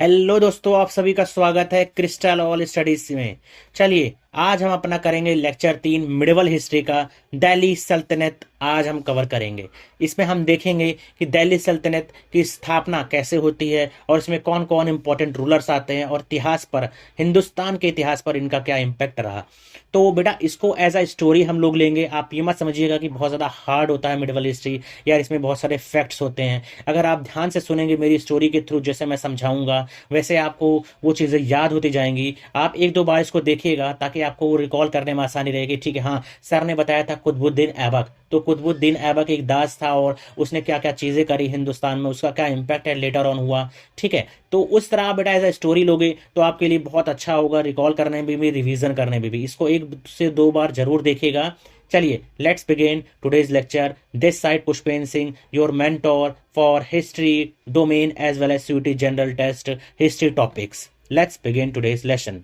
Hello दोस्तों, आप सभी का स्वागत है क्रिस्टल ऑल स्टडीज में। चलिए, आज हम अपना करेंगे लेक्चर 3 मिडिवल हिस्ट्री का। दिल्ली सल्तनत आज हम कवर करेंगे। इसमें हम देखेंगे कि दिल्ली सल्तनत की स्थापना कैसे होती है और इसमें कौन कौन इंपॉर्टेंट रूलर्स आते हैं और इतिहास पर, हिंदुस्तान के इतिहास पर इनका क्या इम्पैक्ट रहा। तो बेटा, इसको एज अ स्टोरी हम लोग लेंगे। आप ये मत समझिएगा कि बहुत ज़्यादा हार्ड होता है मिडिवल हिस्ट्री, यार इसमें बहुत सारे फैक्ट्स होते हैं। अगर आप ध्यान से सुनेंगे मेरी स्टोरी के थ्रू, जैसे मैं समझाऊंगा वैसे आपको वो चीज़ें याद होती जाएंगी। आप एक दो बार इसको देखिएगा ताकि आपको वो रिकॉल करने में आसानी रहेगी। ठीक है, हाँ, सर ने बताया था कुतुबुद्दीन ऐबक, तो कुतुबुद्दीन ऐबक एक दास था और उसने क्या क्या चीज़ें करी हिंदुस्तान में, उसका क्या इम्पैक्ट है लेटर ऑन हुआ। ठीक है, तो उस तरह आप बेटा एज अ स्टोरी लोगे तो आपके लिए बहुत अच्छा होगा, रिकॉल करने में भी, रिवीजन करने में भी। इसको एक से दो बार जरूर देखिएगा। चलिए, let's begin today's lecture. This side Pushpen Singh, your mentor for history domain as well as CUET general test history topics. Let's begin today's lesson.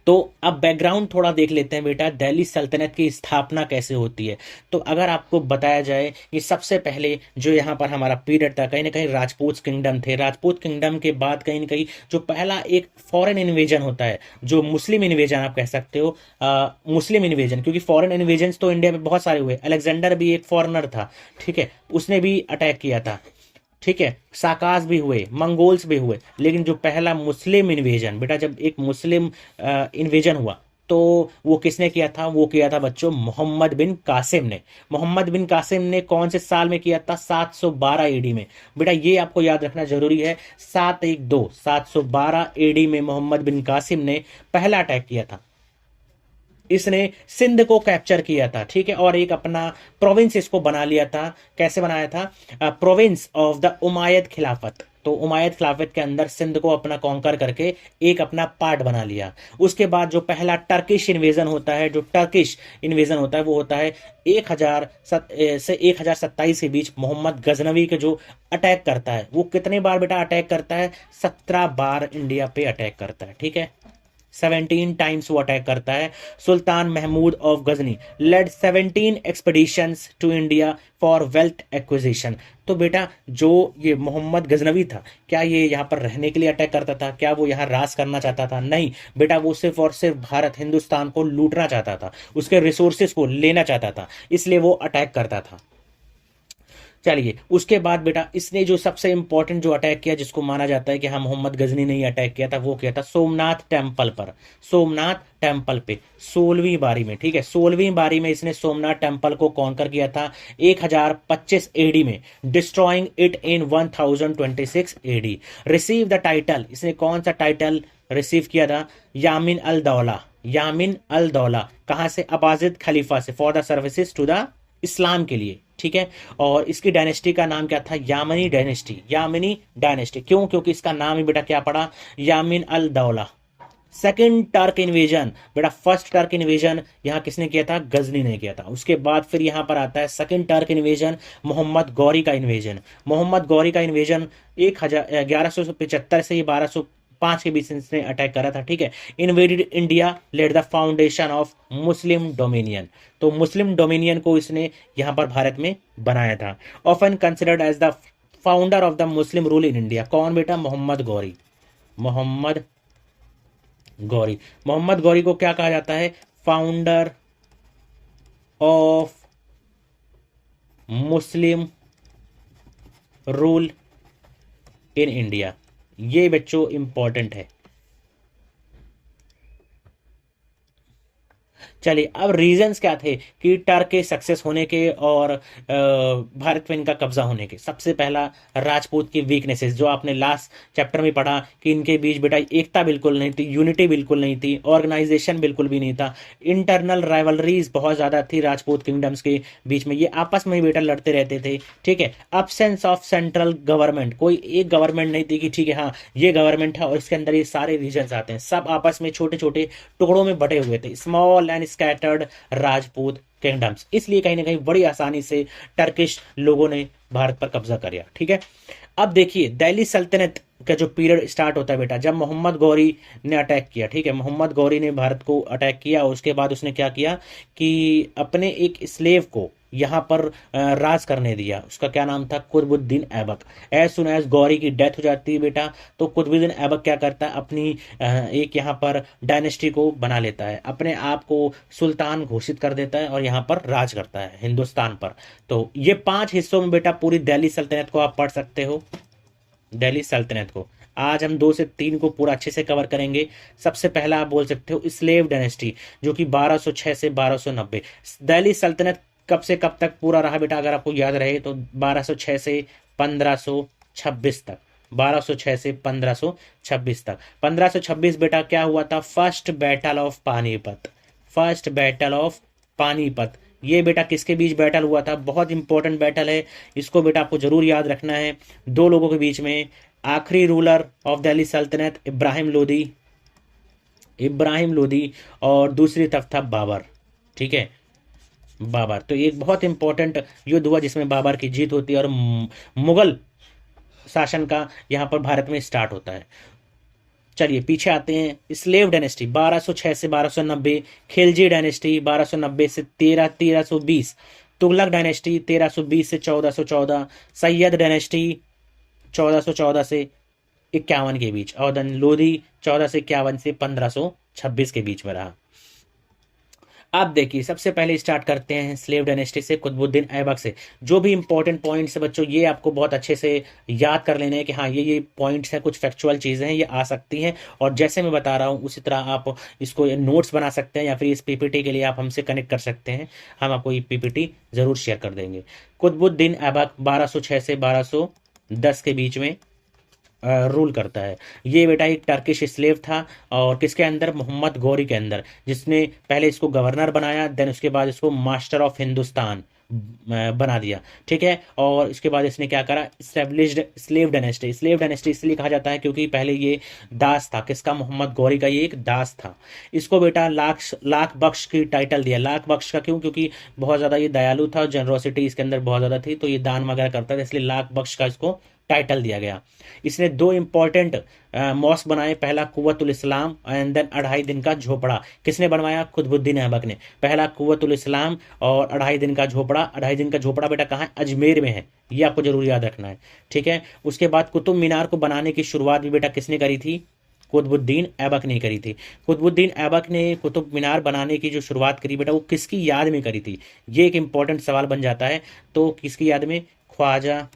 तो अब बैकग्राउंड थोड़ा देख लेते हैं बेटा, दिल्ली सल्तनत की स्थापना कैसे होती है। तो अगर आपको बताया जाए कि सबसे पहले जो यहाँ पर हमारा पीरियड था, कहीं ना कहीं राजपूत किंगडम थे। राजपूत किंगडम के बाद कहीं ना कहीं जो पहला एक फॉरेन इन्वेजन होता है, जो मुस्लिम इन्वेजन आप कह सकते हो। मुस्लिम इन्वेजन, क्योंकि फॉरेन इन्वेजन तो इंडिया में बहुत सारे हुए। अलेक्जेंडर भी एक फॉरेनर था, ठीक है, उसने भी अटैक किया था। ठीक है, साकास भी हुए, मंगोल्स भी हुए, लेकिन जो पहला मुस्लिम इन्वेजन बेटा, जब एक मुस्लिम इन्वेजन हुआ तो वो किसने किया था? वो किया था बच्चों मोहम्मद बिन कासिम ने। मोहम्मद बिन कासिम ने कौन से साल में किया था? 712 एडी में। बेटा ये आपको याद रखना जरूरी है, 712 एडी में मोहम्मद बिन कासिम ने पहला अटैक किया था। इसने सिंध को कैप्चर किया था, ठीक है, और एक अपना प्रोविंस इसको बना लिया था। कैसे बनाया था? प्रोविंस ऑफ द उमायद खिलाफत। तो उमायद खिलाफत के अंदर सिंध को अपना कॉन्कर करके एक अपना पार्ट बना लिया। उसके बाद जो पहला टर्किश इन्वेजन होता है, जो टर्किश इन्वेजन होता है वो होता है 1027 के बीच। मोहम्मद गजनवी के जो अटैक करता है, वो कितने बार बेटा अटैक करता है? 17 बार इंडिया पे अटैक करता है। ठीक है, 17 टाइम्स वो अटैक करता है। Sultan Mahmud of Ghazni led 17 expeditions to India for wealth acquisition. तो बेटा जो ये मोहम्मद गजनवी था, क्या ये यहाँ पर रहने के लिए अटैक करता था? क्या वो यहाँ राज करना चाहता था? नहीं बेटा, वो सिर्फ और सिर्फ भारत, हिंदुस्तान को लूटना चाहता था, उसके रिसोर्सेज को लेना चाहता था, इसलिए वो अटैक करता था। चलिए, उसके बाद बेटा इसने जो सबसे इंपॉर्टेंट जो अटैक किया, जिसको माना जाता है कि हाँ मोहम्मद गजनी ने ही अटैक किया था, वो किया था सोमनाथ टेम्पल पर। सोमनाथ टेम्पल पे 16वीं बारी में। ठीक है, 16वीं बारी में इसने सोमनाथ टेम्पल को कॉन्कर किया था 1025 एडी में, destroying it in 1026 AD. Receive the title, इसने कौन सा टाइटल रिसीव किया था? यामिन अल दौला। यामिन अल दौला कहां से? अबाजिद खलीफा से, for the services to the Islam के लिए। ठीक है, और इसकी डायनेस्टी का नाम क्या था? यामिनी डायनेस्टी। यामिनी डायनेस्टी क्यों? क्योंकि इसका नाम ही बेटा क्या पड़ा? यामिन अल दौला। सेकंड टर्क इन्वेजन बेटा, फर्स्ट टर्क इन्वेजन यहाँ किसने किया था? गजनी ने किया था। उसके बाद फिर यहाँ पर आता है second Turk invasion, Mohammad Ghori का इन्वेजन। मोहम्मद गौरी का इन्वेजन 1175 से 1205 के बीच इसने अटैक करा था। ठीक है, invaded India, led the foundation of Muslim dominion. तो मुस्लिम डोमिनियन को इसने यहां पर भारत में बनाया था। Often considered as the founder of the Muslim rule in India. कौन बेटा? मोहम्मद गौरी। मोहम्मद गौरी। मोहम्मद गौरी को क्या कहा जाता है? Founder of Muslim rule in India. ये बच्चों इंपॉर्टेंट है। चलिए, अब रीजंस क्या थे कि टर्क के सक्सेस होने के और भारत में इनका कब्जा होने के? सबसे पहला, राजपूत की वीकनेसेस, जो आपने लास्ट चैप्टर में पढ़ा कि इनके बीच बेटा एकता बिल्कुल नहीं थी, यूनिटी बिल्कुल नहीं थी, ऑर्गेनाइजेशन बिल्कुल भी नहीं था, इंटरनल राइवलरीज बहुत ज्यादा थी राजपूत किंगडम्स के बीच में, ये आपस में ही बेटा लड़ते रहते थे। ठीक है, अब्सेंस ऑफ सेंट्रल गवर्नमेंट, कोई एक गवर्नमेंट नहीं थी कि ठीक है हाँ ये गवर्नमेंट है और इसके अंदर ये सारे रीजन्स आते हैं, सब आपस में छोटे छोटे टुकड़ों में बटे हुए थे, small and scattered Rajput kingdoms. इसलिए कहीं ना कहीं बड़ी आसानी से टर्किश लोगों ने भारत पर कब्जा कर लिया। ठीक है, अब देखिए दिल्ली सल्तनत का जो पीरियड स्टार्ट होता है बेटा, जब मोहम्मद गौरी ने अटैक किया। ठीक है, मोहम्मद गौरी ने भारत को अटैक किया और उसके बाद उसने क्या किया कि अपने एक स्लेव को यहाँ पर राज करने दिया। उसका क्या नाम था? Qutubuddin Aibak. As soon as Ghori की डेथ हो जाती है बेटा, तो कुतुबुद्दीन ऐबक क्या करता है, अपनी एक यहाँ पर डायनेस्टी को बना लेता है, अपने आप को सुल्तान घोषित कर देता है और यहाँ पर राज करता है हिंदुस्तान पर। तो ये 5 हिस्सों में बेटा पूरी दिल्ली सल्तनत को आप पढ़ सकते हो, दिल्ली सल्तनत को। आज हम 2 से 3 को पूरा अच्छे से कवर करेंगे। सबसे पहला आप बोल सकते हो स्लेव डायनेस्टी, जो कि 1206 से 1290। दिल्ली सल्तनत कब से कब तक पूरा रहा बेटा, अगर आपको याद रहे तो 1206 से 1526 तक, 1206 से 1526 तक। 1526 बेटा क्या हुआ था? First battle of Panipat, first battle of Panipat. ये बेटा किसके बीच बैटल हुआ था? बहुत इंपॉर्टेंट बैटल है, इसको बेटा आपको जरूर याद रखना है। दो लोगों के बीच में, आखिरी रूलर ऑफ दिल्ली सल्तनत इब्राहिम लोदी, इब्राहिम लोदी, और दूसरी तरफ था बाबर। ठीक है, बाबर। तो एक बहुत इंपॉर्टेंट युद्ध हुआ जिसमें बाबर की जीत होती है और मुगल शासन का यहाँ पर भारत में स्टार्ट होता है। चलिए पीछे आते हैं। स्लेव डायनेस्टी 1206 से 1290, खिलजी डायनेस्टी 1290 से 1320, तुगलक डायनेस्टी 1320 से 1414, सैयद डायनेस्टी 1414 से 51 के बीच, और देन लोधी 14 से 51 से 1526 के बीच में रहा। अब देखिए सबसे पहले स्टार्ट करते हैं स्लेव डायनेस्टी से, कुतुबुद्दीन ऐबक से। जो भी इंपॉर्टेंट पॉइंट्स है बच्चों, ये आपको बहुत अच्छे से याद कर लेने हैं कि हाँ ये पॉइंट्स हैं, कुछ फैक्चुअल चीज़ें हैं, ये आ सकती हैं। और जैसे मैं बता रहा हूँ उसी तरह आप इसको नोट्स बना सकते हैं, या फिर इस पीपीटी के लिए आप हमसे कनेक्ट कर सकते हैं, हम आपको ये पीपीटी ज़रूर शेयर कर देंगे। कुतुबुद्दीन ऐबक 1206 से 1210 के बीच में रूल करता है। ये बेटा एक टर्किश स्लेव था, और किसके अंदर? मोहम्मद गौरी के अंदर, जिसने पहले इसको गवर्नर बनाया, देन उसके बाद इसको मास्टर ऑफ हिंदुस्तान बना दिया। ठीक है, और इसके बाद इसने क्या करा? Established slave dynasty. Slave dynasty इसलिए कहा जाता है क्योंकि पहले ये दास था। किसका? मोहम्मद गौरी का ये एक दास था। इसको बेटा लाख बख्श की टाइटल दिया। लाख बख्श का क्यों? क्योंकि बहुत ज़्यादा ये दयालु था, जनरोसिटी इसके अंदर बहुत ज़्यादा थी, तो ये दान वगैरह करता था, इसलिए लाख बख्श का इसको टाइटल दिया गया। इसने 2 इंपॉर्टेंट मॉस्क बनाए, पहला कुव्वतुल इस्लाम एंड देन 2.5 दिन का झोपड़ा। किसने बनवाया? कुतुबुद्दीन ऐबक ने। पहला कुव्वतुल इस्लाम और 2.5 दिन का झोपड़ा। 2.5 दिन का झोपड़ा बेटा कहाँ है? अजमेर में है, ये आपको जरूर याद रखना है। ठीक है, उसके बाद कुतुब मीनार को बनाने की शुरुआत भी बेटा किसने करी थी? कुतुबुद्दीन ऐबक ने करी थी। कुतुबुद्दीन ऐबक ने कुतुब मीनार बनाने की जो शुरुआत करी बेटा, वो किसकी याद में करी थी? ये एक इंपॉर्टेंट सवाल बन जाता है। तो किसकी याद में? ख्वाजा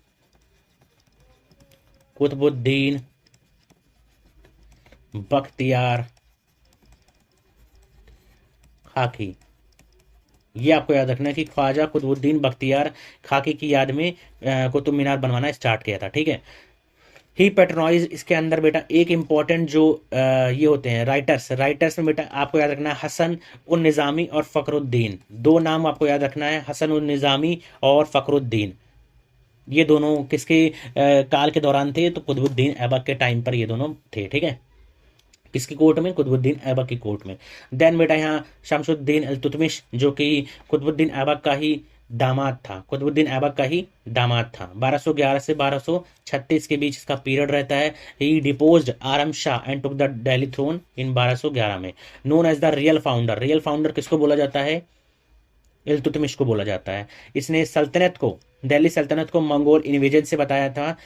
कुतुबुद्दीन बख्तियार खाकी। ये आपको याद रखना है कि ख्वाजा कुतुबुद्दीन बख्तियार खाकी की याद में कुतुब मीनार बनवाना स्टार्ट किया था। ठीक है, ही पेट्रोनाइज। इसके अंदर बेटा एक इंपॉर्टेंट जो ये होते हैं राइटर्स में बेटा आपको याद रखना है हसन उन निज़ामी और फ़खरुद्दीन। 2 नाम आपको याद रखना है, हसन उन निज़ामी और फ़खरुद्दीन। ये दोनों किसके काल के दौरान थे? तो कुतुबुद्दीन ऐबक के टाइम पर ये दोनों थे। ठीक है, किसकी कोर्ट में? कुतुबुद्दीन ऐबक की कोर्ट में। देन बेटा यहाँ शमसुद्दीन इल्तुतमिश, जो कि कुतुबुद्दीन ऐबक का ही दामाद था, कुतुबुद्दीन ऐबक का ही दामाद था। 1211 से 1236 के बीच इसका पीरियड रहता है। He deposed Aram Shah and took the Delhi throne in 1211 में। Known as the real founder. Real founder किसको बोला जाता है? इल्तुतमिश को बोला जाता है। इसने सल्तनत को, दिल्ली सल्तनत को मंगोल इन्वेजन से बताया था,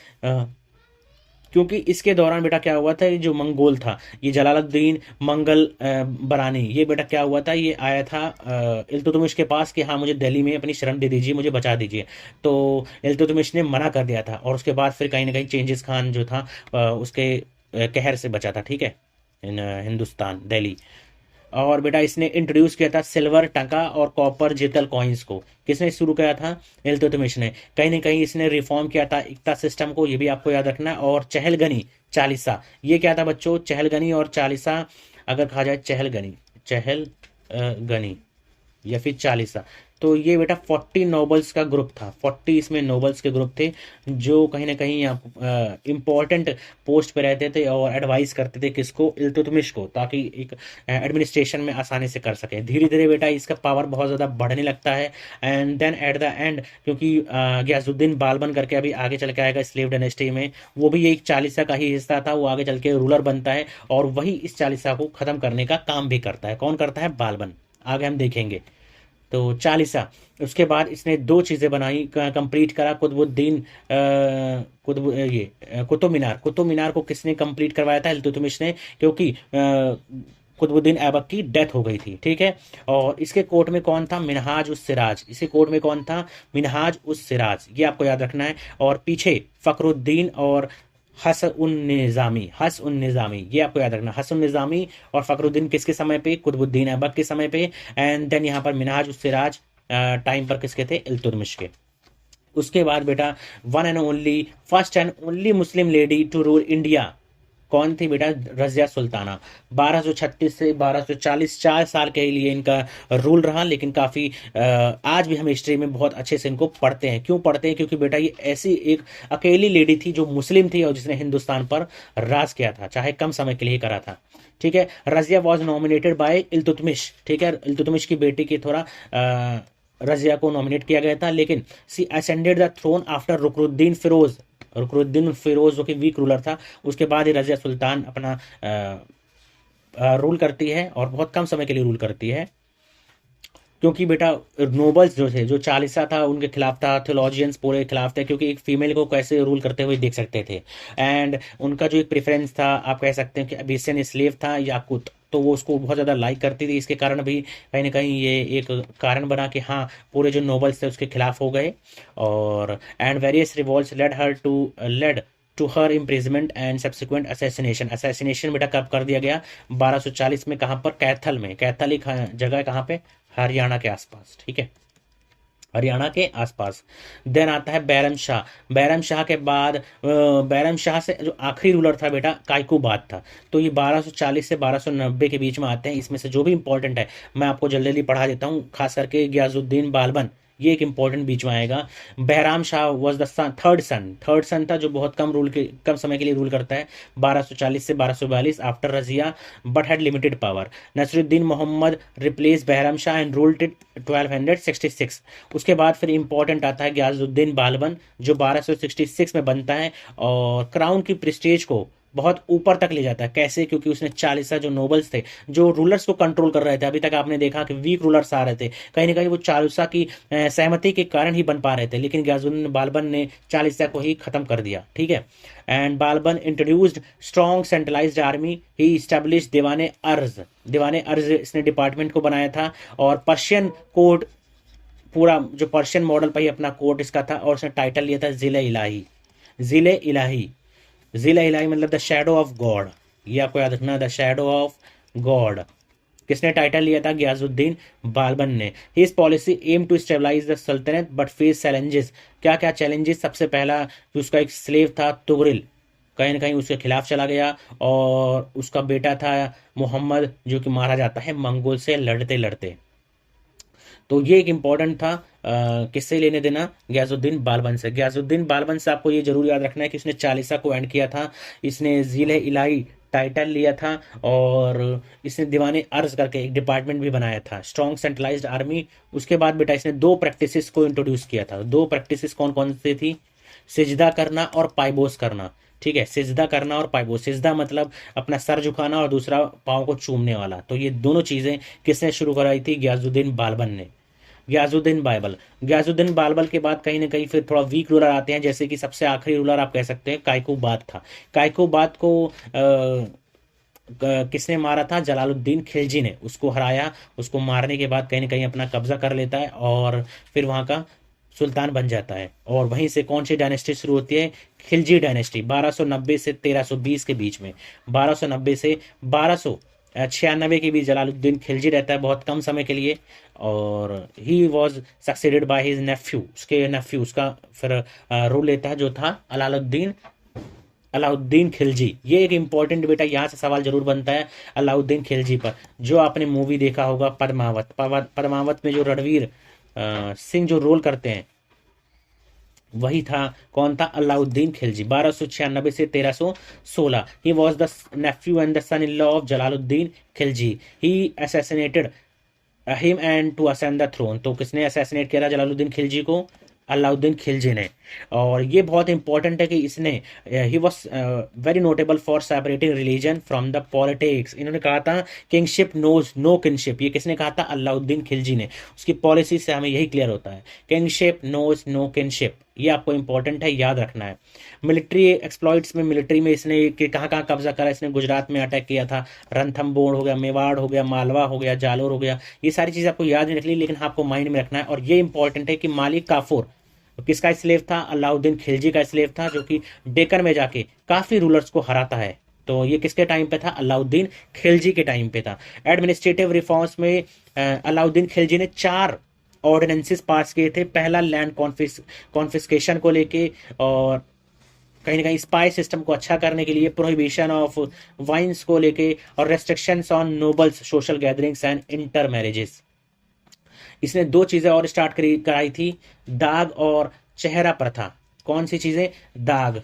क्योंकि इसके दौरान बेटा क्या हुआ था, ये जो मंगोल था, ये जलालुद्दीन मंगल बरानी, ये बेटा क्या हुआ था, ये आया था इल्तुतमिश के पास कि हाँ मुझे दिल्ली में अपनी शरण दे दीजिए, मुझे बचा दीजिए। तो इल्तुतमिश ने मना कर दिया था, और उसके बाद फिर कहीं ना कहीं चेंजिस खान जो था उसके कहर से बचा था। ठीक है, हिंदुस्तान दिल्ली। और बेटा इसने इंट्रोड्यूस किया था सिल्वर टका और कॉपर जितल कॉइन्स को। किसने शुरू किया था? इल्तुतमिश ने। कहीं ना कहीं इसने रिफॉर्म किया था इक्ता सिस्टम को, ये भी आपको याद रखना है। और चहलगनी चालीसा, ये क्या था बच्चों? चहलगनी और चालीसा, अगर कहा जाए चहलगनी या फिर चालीसा, तो ये बेटा 40 नोबल्स का ग्रुप था। 40 इसमें नोबल्स के ग्रुप थे, जो कहीं ना कहीं इंपॉर्टेंट पोस्ट पे रहते थे और एडवाइस करते थे किसको? इल्तुतमिश को, ताकि एक एडमिनिस्ट्रेशन में आसानी से कर सके। धीरे धीरे बेटा इसका पावर बहुत ज़्यादा बढ़ने लगता है। And then at the end, क्योंकि गयासुद्दीन बालबन करके अभी आगे चल के आएगा स्लेव डायनेस्टी में, वो भी एक चालीसा का ही हिस्सा था, वो आगे चल के रूलर बनता है, और वही इस चालीसा को ख़त्म करने का काम भी करता है। कौन करता है? बालबन। आगे हम देखेंगे। तो चालीसा। उसके बाद इसने दो चीज़ें बनाई, कंप्लीट करा, कुतुबुद्दीन कुतुब मीनार। कुतुब मीनार को किसने कंप्लीट करवाया था? इल्तुतमिश ने, क्योंकि कुतुबुद्दीन ऐबक की डेथ हो गई थी, ठीक है। और इसके कोर्ट में कौन था? मिनहाज उस सिराज। इसी कोर्ट में कौन था? मिनहाज उस सिराज, ये आपको याद रखना है। और पीछे फखरुद्दीन और हस उन निज़ामी, ये आपको याद रखना। हस उन निज़ामी और फखरुद्दीन किसके समय पे? कुतुबुद्दीन ऐबक के समय पे। एंड देन यहाँ पर मिनहाज उस सिराज टाइम पर किसके थे? इल्तुतमिश के। उसके बाद बेटा one and only, first and only Muslim lady to rule India कौन थी बेटा? रजिया सुल्ताना। 1236 से 1240 4 साल के लिए इनका रूल रहा, लेकिन काफ़ी आज भी हम हिस्ट्री में बहुत अच्छे से इनको पढ़ते हैं। क्यों पढ़ते हैं? क्योंकि बेटा ये ऐसी एक अकेली लेडी थी जो मुस्लिम थी और जिसने हिंदुस्तान पर राज किया था, चाहे कम समय के लिए करा था, ठीक है। Razia was nominated by Iltutmish, ठीक है। इल्तुतमिश की बेटी की थोड़ा रजिया को नॉमिनेट किया गया था, लेकिन she ascended the throne after Ruknuddin Firoz जो कि वीक रूलर था, उसके बाद ही रजिया सुल्तान अपना रूल करती है और बहुत कम समय के लिए रूल करती है। क्योंकि बेटा नोबल्स जो थे, जो चालीसा था उनके खिलाफ था, थियोलॉजियंस पूरे खिलाफ थे, क्योंकि एक फीमेल को कैसे रूल करते हुए देख सकते थे। एंड उनका जो एक प्रेफरेंस था, आप कह सकते हैं कि अबिसियन स्लेव था याकूत, तो वो उसको बहुत ज़्यादा लाइक करती थी। इसके कारण भी कहीं ना कहीं ये एक कारण बना कि हाँ, पूरे जो नोबल्स थे उसके खिलाफ हो गए। और and various revolts led to her imprisonment and subsequent assassination बेटा कब कर दिया गया? 1240 में। कहाँ पर? कैथल में। कैथल एक जगह है कहाँ पे? हरियाणा के आसपास, ठीक है, हरियाणा के आसपास। देन आता है बैरम शाह। बैरम शाह के बाद बैरम शाह से जो आखिरी रूलर था बेटा कायकूबाद था। तो ये 1240 से 1290 के बीच में आते हैं। इसमें से जो भी इंपॉर्टेंट है मैं आपको जल्दी जल्दी पढ़ा देता हूँ, खास करके गयाजुद्दीन बालबन, ये एक इंपॉर्टेंट बीच में आएगा। Bahram Shah was the third son था, जो बहुत कम समय के लिए रूल करता है, 1240 से 1242 after Razia, but had limited power. Nasiruddin Mohammad replace Bahram Shah and ruled it 1266। उसके बाद फिर इंपॉर्टेंट आता है गयाजुद्दीन बालबन, जो 1266 में बनता है और क्राउन की प्रेस्टीज को बहुत ऊपर तक ले जाता है। कैसे? क्योंकि उसने चालीसा जो नोबल्स थे, जो रूलर्स को कंट्रोल कर रहे थे, अभी तक आपने देखा कि वीक रूलर्स आ रहे थे, कहीं ना कहीं वो चालीसा की सहमति के कारण ही बन पा रहे थे, लेकिन गयाजुद्दीन बालबन ने चालीसा को ही खत्म कर दिया, ठीक है। And Balban introduced strong centralised army, he establish दीवाने अर्ज इसने डिपार्टमेंट को बनाया था। और पर्शियन कोर्ट, पूरा जो पर्शियन मॉडल पर ही अपना कोर्ट इसका था, और उसने टाइटल लिया था जिले इलाही मतलब द शैडो ऑफ गॉड, ये आपको याद रखना, द शैडो ऑफ गॉड। किसने टाइटल लिया था? गयाजुद्दीन बालबन ने। His policy aim to stabilize the sultanate but face challenges. क्या क्या चैलेंजेस? सबसे पहला जो उसका एक स्लेव था तुगरिल, कहीं ना कहीं उसके खिलाफ चला गया, और उसका बेटा था मोहम्मद, जो कि मारा जाता है मंगोल से लड़ते लड़ते। तो ये एक इम्पॉर्टेंट था। किससे लेने देना? गयाजुद्दीन बालबन से। गयाजुद्दीन बालबन से आपको ये जरूर याद रखना है कि इसने चालीसा को एंड किया था, इसने जिले इलाही टाइटल लिया था, और इसने दीवाने अर्ज करके एक डिपार्टमेंट भी बनाया था, स्ट्रॉन्ग सेंट्रलाइज्ड आर्मी। उसके बाद बेटा इसने दो प्रैक्टिसेस को इंट्रोड्यूस किया था। दो प्रैक्टिसेस कौन कौन सी थी? सिजदा करना और पाइबोस करना, ठीक है। सिजदा करना और पाइबोस। सिजदा मतलब अपना सर झुकाना और दूसरा पाँव को चूमने वाला। तो ये दोनों चीज़ें किसने शुरू कराई थी? गयाजुद्दीन बालबन ने। गयाजुद्दीन बालबन के बाद कहीं ना कहीं फिर थोड़ा वीक रूलर आते हैं, जैसे कि सबसे आखिरी रूलर आप कह सकते हैं कायकूबाद था। कायकूबाद को किसने मारा था? जलालुद्दीन खिलजी ने उसको हराया। उसको मारने के बाद कहीं ना कहीं अपना कब्जा कर लेता है और फिर वहाँ का सुल्तान बन जाता है। और वहीं से कौन सी डायनेस्टी शुरू होती है? खिलजी डायनेस्टी, 1290 से 1320 के बीच में। 1290 से 1296 के बीच जलालुद्दीन खिलजी रहता है, बहुत कम समय के लिए। और he was succeeded by his Neiphiu, उसके नेफ्यू उसका फिर रूल लेता है, जो था अलाउद्दीन खिलजी। ये एक इंपॉर्टेंट बेटा, यहाँ से सवाल जरूर बनता है अलाउद्दीन खिलजी पर। जो आपने मूवी देखा होगा पद्मावत में जो रणवीर सिंह जो रोल करते हैं, वही था। कौन था? अलाउद्दीन खिलजी। 1296 से 1316। He was the nephew and the son in law of Jalaluddin Khilji. He assassinated him and to ascend the throne. तो किसने असैसिनेट किया था जलालुद्दीन खिलजी को? अलाउद्दीन खिलजी ने। और ये बहुत इंपॉर्टेंट है कि इसने he was very notable for separating religion from the politics. इन्होंने कहा था किंगशिप नोज नो किंगशिप, ये किसने कहा था? अलाउद्दीन खिलजी ने। उसकी पॉलिसी से हमें यही क्लियर होता है, किंगशिप नोज नो किंगशिप। ये आपको इंपॉर्टेंट है, याद रखना है। मिलिट्री एक्सप्लॉइट्स में, मिलिट्री में इसने कहाँ कहाँ कब्जा करा? इसने गुजरात में अटैक किया था, रणथंबोर हो गया, मेवाड़ हो गया, मालवा हो गया, जालोर हो गया। ये सारी चीज़ आपको याद नहीं रखनी, लेकिन आपको माइंड में रखना है। और ये इंपॉर्टेंट है कि मालिक काफूर किसका स्लेव था? अलाउद्दीन खिलजी का स्लेव था, जो कि डेक्कन में जाके काफी रूलर्स को हराता है। तो ये किसके टाइम पे था? अलाउद्दीन खिलजी के टाइम पे था। एडमिनिस्ट्रेटिव रिफॉर्म्स में अलाउद्दीन खिलजी ने 4 ऑर्डिनेंसेस पास किए थे। पहला लैंड कॉन्फिस्केशन को लेके, और कहीं ना कहीं स्पाई सिस्टम को अच्छा करने के लिए, प्रोहिबिशन ऑफ वाइन्स को लेके, और restrictions on nobles social gatherings and inter marriages. इसने 2 चीजें और स्टार्ट कराई थी, दाग और चेहरा प्रथा। कौन सी चीजें? दाग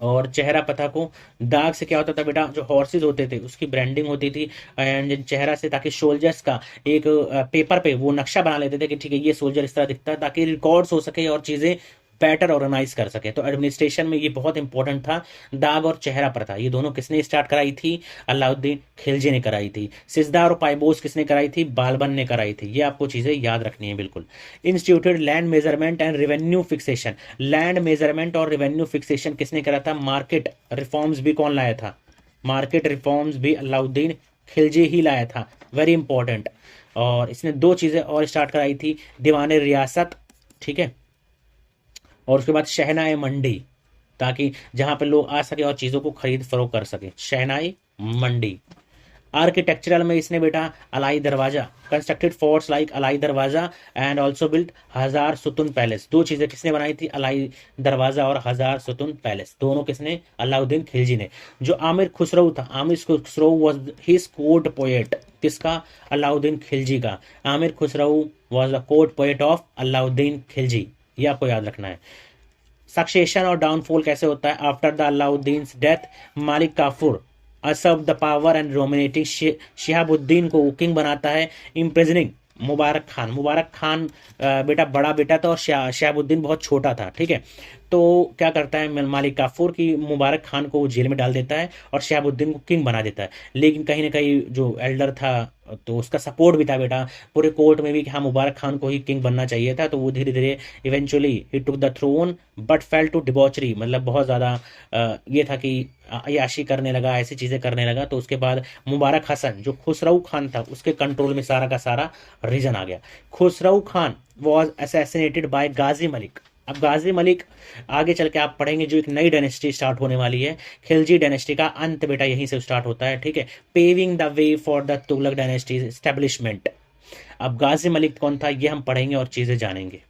और चेहरा प्रथा को। दाग से क्या होता था बेटा? जो हॉर्सेज होते थे उसकी ब्रांडिंग होती थी, एंड चेहरा से, ताकि सोल्जर्स का एक पेपर पे वो नक्शा बना लेते थे कि ठीक है ये सोल्जर इस तरह दिखता है, ताकि रिकॉर्ड्स हो सके और चीजें बेटर ऑर्गेनाइज कर सके। तो एडमिनिस्ट्रेशन में ये बहुत इंपॉर्टेंट था, दाग और चेहरा प्रथा। ये दोनों किसने स्टार्ट कराई थी? अलाउद्दीन खिलजी ने कराई थी। सिजदा और पाइबोस किसने कराई थी? बालबन ने कराई थी। ये आपको चीजें याद रखनी है बिल्कुल। Instituted land measurement and revenue fixation. Land measurement और रेवेन्यू फिक्सेशन किसने करा था? मार्केट रिफॉर्म्स भी कौन लाया था? मार्केट रिफॉर्म्स भी अलाउद्दीन खिलजी ही लाया था, वेरी इंपॉर्टेंट। और इसने 2 चीजें और स्टार्ट कराई थी, दीवाने रियासत, ठीक है, और उसके बाद शहनाई मंडी, ताकि जहां पे लोग आ सके और चीजों को खरीद फरोख्त कर सके, शहनाई मंडी। आर्किटेक्चरल में इसने बेटा अलाई दरवाजा, कंस्ट्रक्टेड फोर्ट्स लाइक अलाई दरवाजा एंड ऑल्सो बिल्ट हजार सुतुन पैलेस। 2 चीजें किसने बनाई थी? अलाई दरवाजा और हजार सुतुन पैलेस। दोनों किसने? अलाउद्दीन खिलजी ने। जो आमिर खुसरो था, Aamir Khusro was his court poet. किसका? अलाउद्दीन खिलजी का। Aamir Khusro was the court poet of Alauddin Khilji. ये आपको याद रखना है। सक्सेशन और डाउनफॉल कैसे होता है? After the Alauddin death, Malik Kafur usurp the power and dominating Shihabuddin को किंग बनाता है, इम्प्रिजनिंग मुबारक खान। मुबारक खान बेटा बड़ा बेटा था और शिहाबुद्दीन बहुत छोटा था, ठीक है। तो क्या करता है मालिक काफूर की मुबारक खान को जेल में डाल देता है और शिहाबुद्दीन को किंग बना देता है। लेकिन कहीं ना कहीं जो एल्डर था तो उसका सपोर्ट भी था बेटा पूरे कोर्ट में भी कि हाँ मुबारक खान को ही किंग बनना चाहिए था। तो वो धीरे धीरे eventually he took the throne but fell to debauchery, मतलब बहुत ज़्यादा ये था कि अय्याशी करने लगा, ऐसी चीज़ें करने लगा। तो उसके बाद मुबारक हसन जो खुसरो खान था उसके कंट्रोल में सारा का सारा रीजन आ गया। Khusro Khan was assassinated by Ghazi Malik. अब गाजी मलिक आगे चल के आप पढ़ेंगे जो एक नई डायनेस्टी स्टार्ट होने वाली है, खिलजी डायनेस्टी का अंत बेटा यहीं से स्टार्ट होता है, ठीक है। Paving the way for the Tughlaq dynasty establishment. अब गाजी मलिक कौन था ये हम पढ़ेंगे और चीजें जानेंगे।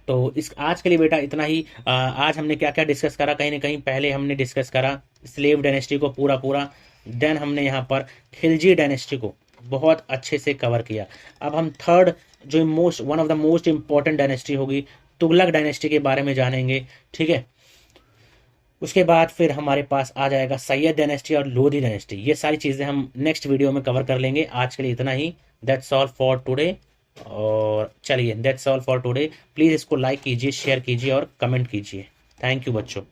तो इस आज के लिए बेटा इतना ही। आज हमने क्या क्या डिस्कस करा? कहीं ना कहीं पहले हमने डिस्कस करा स्लेव डायनेस्टी को पूरा पूरा, देन हमने यहाँ पर खिलजी डायनेस्टी को बहुत अच्छे से कवर किया। अब हम थर्ड जो one of the most important dynasty होगी तुगलक डायनेस्टी के बारे में जानेंगे, ठीक है। उसके बाद फिर हमारे पास आ जाएगा सैयद डायनेस्टी और लोधी डायनेस्टी। ये सारी चीज़ें हम नेक्स्ट वीडियो में कवर कर लेंगे। आज के लिए इतना ही। That's all for today. और चलिए that's all for today. Please इसको लाइक कीजिए, शेयर कीजिए और कमेंट कीजिए। थैंक यू बच्चों।